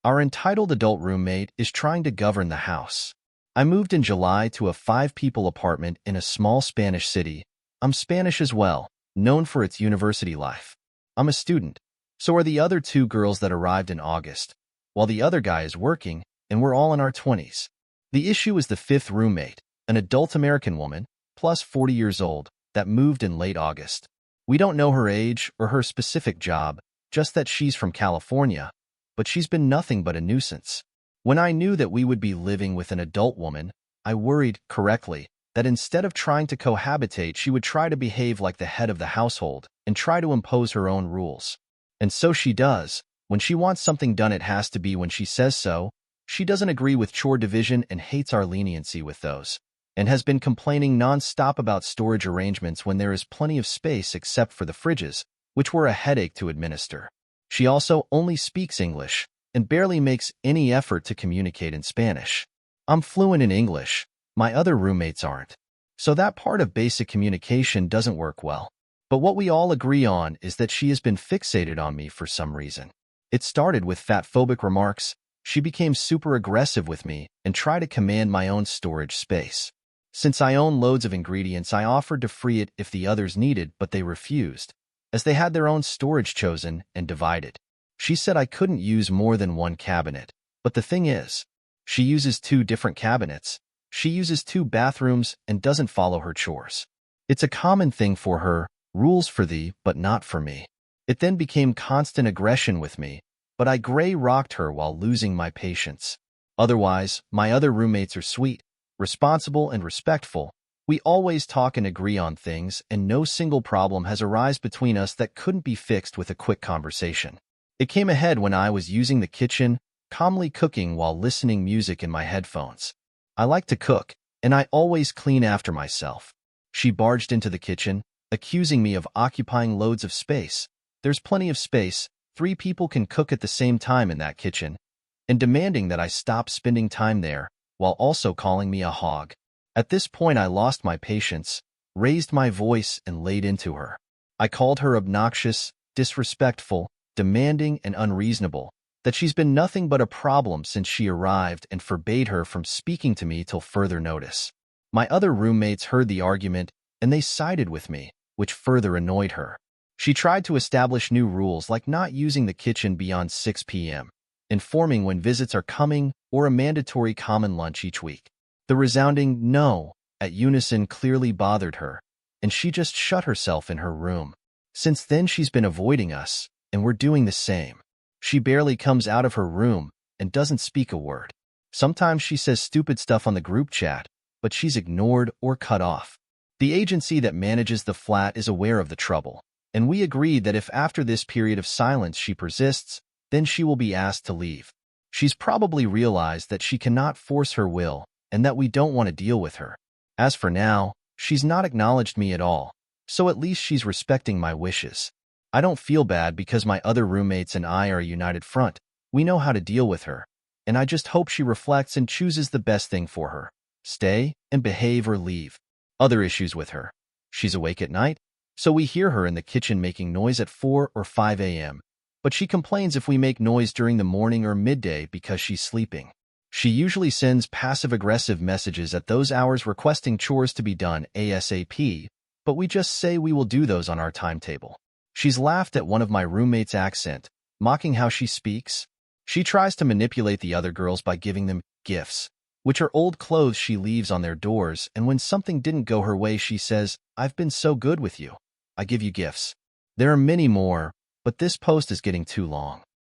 Our entitled adult roommate is trying to govern the house. I moved in July to a 5-people apartment in a small Spanish city. I'm Spanish as well, known for its university life. I'm a student. So are the other 2 girls that arrived in August, while the other guy is working, and we're all in our 20s. The issue is the 5th roommate, an adult American woman, plus 40 years old, that moved in late August. We don't know her age or her specific job, just that she's from California, but she's been nothing but a nuisance. When I knew that we would be living with an adult woman, I worried, correctly, that instead of trying to cohabitate, she would try to behave like the head of the household and try to impose her own rules. And so she does. When she wants something done, it has to be when she says so. She doesn't agree with chore division and hates our leniency with those, and has been complaining non-stop about storage arrangements when there is plenty of space except for the fridges, which were a headache to administer. She also only speaks English and barely makes any effort to communicate in Spanish. I'm fluent in English. My other roommates aren't. So that part of basic communication doesn't work well. But what we all agree on is that she has been fixated on me for some reason. It started with fatphobic remarks. She became super aggressive with me and tried to command my own storage space. Since I own loads of ingredients, I offered to free it if the others needed, but they refused, as they had their own storage chosen and divided. She said I couldn't use more than one cabinet, but the thing is, she uses 2 different cabinets. She uses 2 bathrooms and doesn't follow her chores. It's a common thing for her, rules for thee, but not for me. It then became constant aggression with me, but I gray-rocked her while losing my patience. Otherwise, my other roommates are sweet, responsible, and respectful. We always talk and agree on things, and no single problem has arisen between us that couldn't be fixed with a quick conversation. It came ahead when I was using the kitchen, calmly cooking while listening music in my headphones. I like to cook, and I always clean after myself. She barged into the kitchen, accusing me of occupying loads of space. There's plenty of space. 3 people can cook at the same time in that kitchen, and demanding that I stop spending time there, while also calling me a hog. At this point, I lost my patience, raised my voice, and laid into her. I called her obnoxious, disrespectful, demanding, and unreasonable, that she's been nothing but a problem since she arrived, and forbade her from speaking to me till further notice. My other roommates heard the argument, and they sided with me, which further annoyed her. She tried to establish new rules like not using the kitchen beyond 6 p.m., informing when visits are coming, or a mandatory common lunch each week. The resounding no at unison clearly bothered her, and she just shut herself in her room. Since then, she's been avoiding us, and we're doing the same. She barely comes out of her room and doesn't speak a word. Sometimes she says stupid stuff on the group chat, but she's ignored or cut off. The agency that manages the flat is aware of the trouble, and we agreed that if after this period of silence she persists, then she will be asked to leave. She's probably realized that she cannot force her will and that we don't want to deal with her. As for now, she's not acknowledged me at all, so at least she's respecting my wishes. I don't feel bad because my other roommates and I are a united front. We know how to deal with her, and I just hope she reflects and chooses the best thing for her. Stay and behave or leave. Other issues with her. She's awake at night, so we hear her in the kitchen making noise at 4 or 5 a.m., but she complains if we make noise during the morning or midday because she's sleeping. She usually sends passive-aggressive messages at those hours requesting chores to be done ASAP, but we just say we will do those on our timetable. She's laughed at one of my roommates' accent, mocking how she speaks. She tries to manipulate the other girls by giving them gifts, which are old clothes she leaves on their doors, and when something didn't go her way, she says, "I've been so good with you. I give you gifts." There are many more, but this post is getting too long.